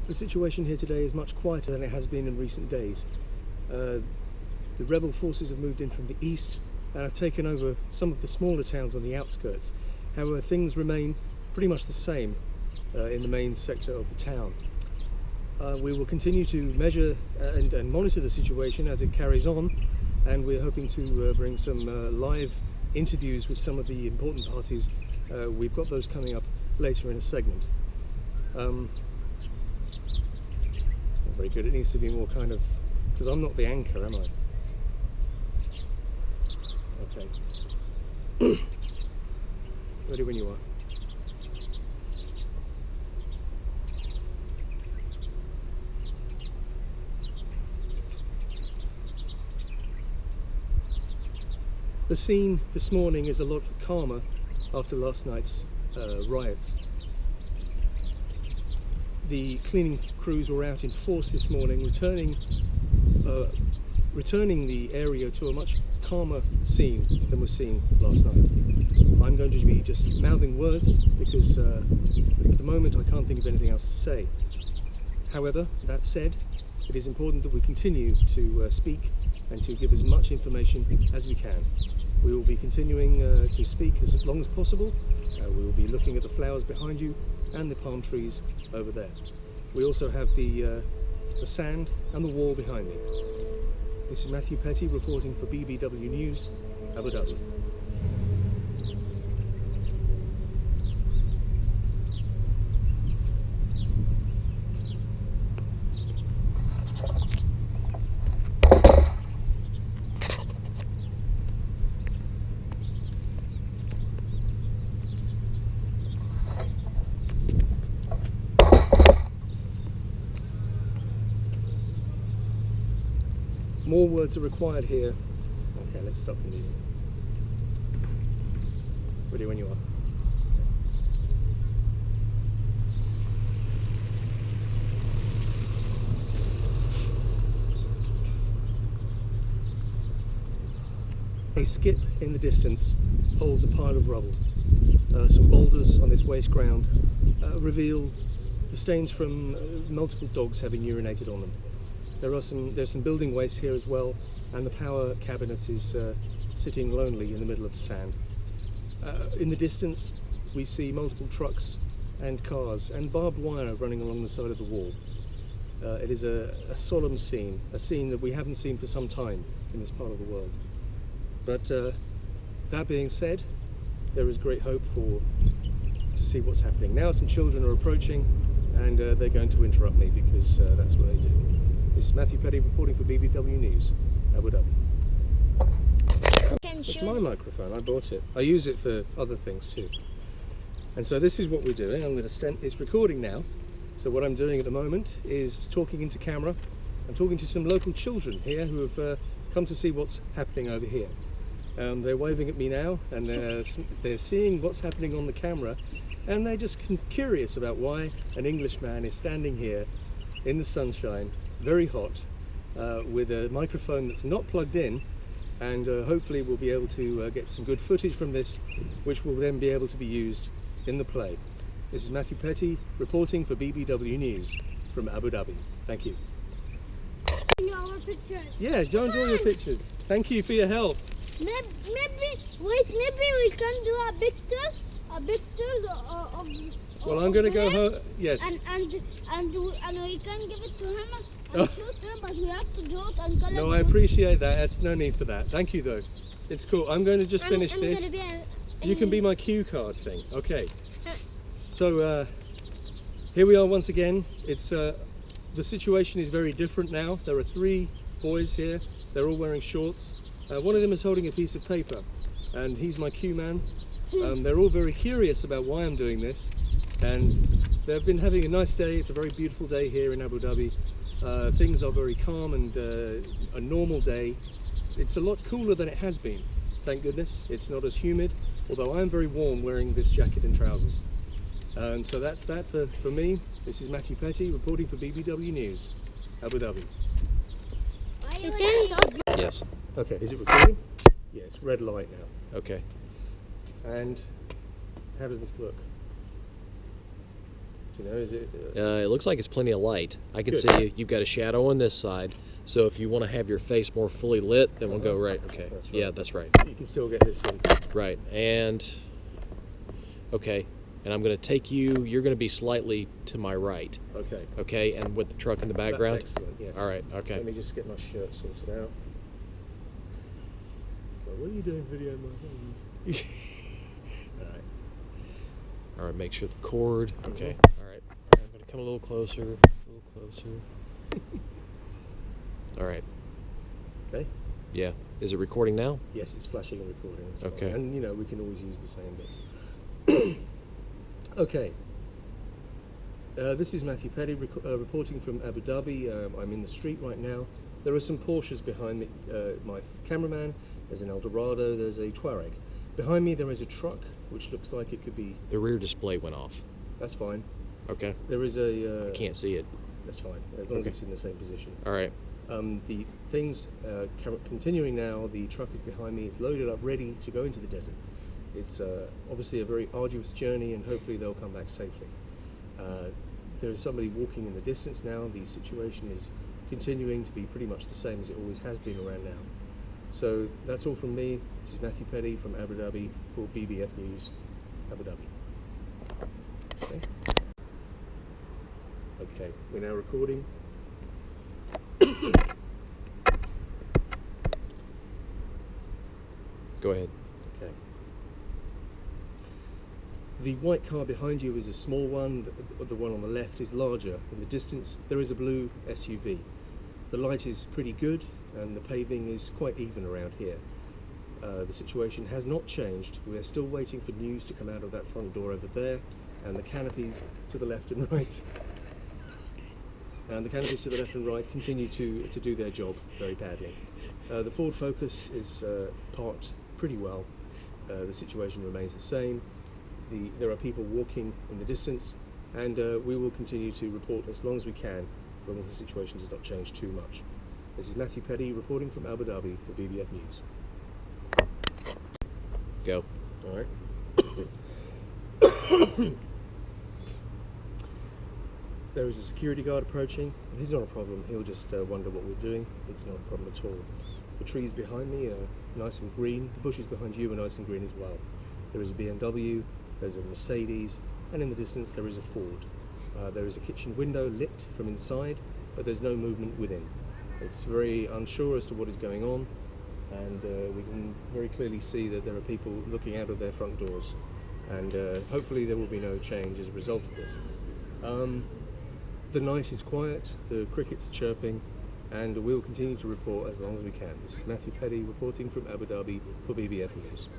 The situation here today is much quieter than it has been in recent days. The rebel forces have moved in from the east and have taken over some of the smaller towns on the outskirts. However, things remain pretty much the same in the main sector of the town. We will continue to measure and monitor the situation as it carries on, and we're hoping to bring some live interviews with some of the important parties. We've got those coming up later in a segment. It's not very good. It needs to be more kind of, because I'm not the anchor, am I? Okay. Ready when you are. The scene this morning is a lot calmer after last night's riots. The cleaning crews were out in force this morning, returning the area to a much calmer scene than was seen last night. I'm going to be just mouthing words because at the moment I can't think of anything else to say. However, that said, it is important that we continue to speak and to give as much information as we can. We will be continuing to speak as long as possible. We will be looking at the flowers behind you and the palm trees over there. We also have the sand and the wall behind me. This is Matthew Petty reporting for BBW News, Abu Dhabi. More words are required here. Okay, let's stop the meeting. Ready when you are. A skip in the distance holds a pile of rubble. Some boulders on this waste ground reveal the stains from multiple dogs having urinated on them. There's some building waste here as well, and the power cabinet is sitting lonely in the middle of the sand. In the distance we see multiple trucks and cars and barbed wire running along the side of the wall. It is a solemn scene, a scene that we haven't seen for some time in this part of the world. But that being said, there is great hope to see what's happening. Now some children are approaching and they're going to interrupt me because that's what they do. This is Matthew Petty reporting for BBW News, Abu Dhabi. It's my microphone, I bought it. I use it for other things too. And so this is what we're doing. It's recording now. So what I'm doing at the moment is talking into camera. I'm talking to some local children here who have come to see what's happening over here. They're waving at me now and they're seeing what's happening on the camera, and they're just curious about why an Englishman is standing here in the sunshine, very hot, with a microphone that's not plugged in, and hopefully we'll be able to get some good footage from this, which will then be able to be used in the play. This is Matthew Petty reporting for BBW News from Abu Dhabi. Thank you. Yeah, go enjoy your pictures. Thank you for your help. Maybe we can do a pictures of. Well, I'm going to go home. Yes. And we can give it to him and shoot him, but we have to do it and collect. No, I appreciate that. It's no need for that. Thank you, though. It's cool. I'm going to just finish this. You can be my cue card thing. Okay. So here we are once again. It's the situation is very different now. There are 3 boys here. They're all wearing shorts. One of them is holding a piece of paper, and he's my cue man. They're all very curious about why I'm doing this, and they've been having a nice day. It's a very beautiful day here in Abu Dhabi. Things are very calm and a normal day. It's a lot cooler than it has been, thank goodness. It's not as humid, although I am very warm wearing this jacket and trousers. So that's that for me. This is Matthew Petty reporting for BBW News, Abu Dhabi. Yes. Okay, is it recording? Yes, red light now. Okay. And how does this look? Do you know, is it? It looks like it's plenty of light. I can Good. see you've got a shadow on this side. So if you want to have your face more fully lit, then we'll go right. Okay. That's right. Yeah, that's right. You can still get this in. Right. And okay. And I'm going to take you. You're going to be slightly to my right. Okay. Okay. And with the truck in the background. That's excellent. Yes. All right. Okay. Let me just get my shirt sorted out. Well, what are you doing, video my All right. All right. Make sure the cord. Okay. All right. I'm going to come a little closer. A little closer. All right. Okay. Yeah. Is it recording now? Yes, it's flashing and recording. That's Okay. fine. And you know, we can always use the same bits. Okay. This is Matthew Petty reporting from Abu Dhabi. I'm in the street right now. There are some Porsches behind me. My cameraman. There's an Eldorado. There's a Touareg. Behind me there is a truck, which looks like it could be. The rear display went off. That's fine. Okay. There is a. I can't see it. That's fine, as long as Okay. it's in the same position. All right. The things continuing now. The truck is behind me. It's loaded up, ready to go into the desert. It's obviously a very arduous journey, and hopefully they'll come back safely. There is somebody walking in the distance now. The situation is continuing to be pretty much the same as it always has been around now. So that's all from me. This is Matthew Petty from Abu Dhabi for BBF News, Abu Dhabi. Okay. Okay, we're now recording. Go ahead. Okay. The white car behind you is a small one. The one on the left is larger. In the distance, there is a blue SUV. The light is pretty good, and the paving is quite even around here. The situation has not changed. We're still waiting for news to come out of that front door over there, and the canopies to the left and right. And the canopies to the left and right continue to do their job very badly. The Ford Focus is parked pretty well. The situation remains the same. There are people walking in the distance, and we will continue to report as long as we can, as long as the situation does not change too much. This is Matthew Petty reporting from Abu Dhabi for BBF News. Go. All right. There is a security guard approaching. He's not a problem. He'll just wonder what we're doing. It's not a problem at all. The trees behind me are nice and green. The bushes behind you are nice and green as well. There is a BMW, there's a Mercedes, and in the distance there is a Ford. There is a kitchen window lit from inside, but there's no movement within. It's very unsure as to what is going on, and we can very clearly see that there are people looking out of their front doors, and hopefully there will be no change as a result of this. The night is quiet, the crickets are chirping, and we'll continue to report as long as we can. This is Matthew Petty reporting from Abu Dhabi for BBF News.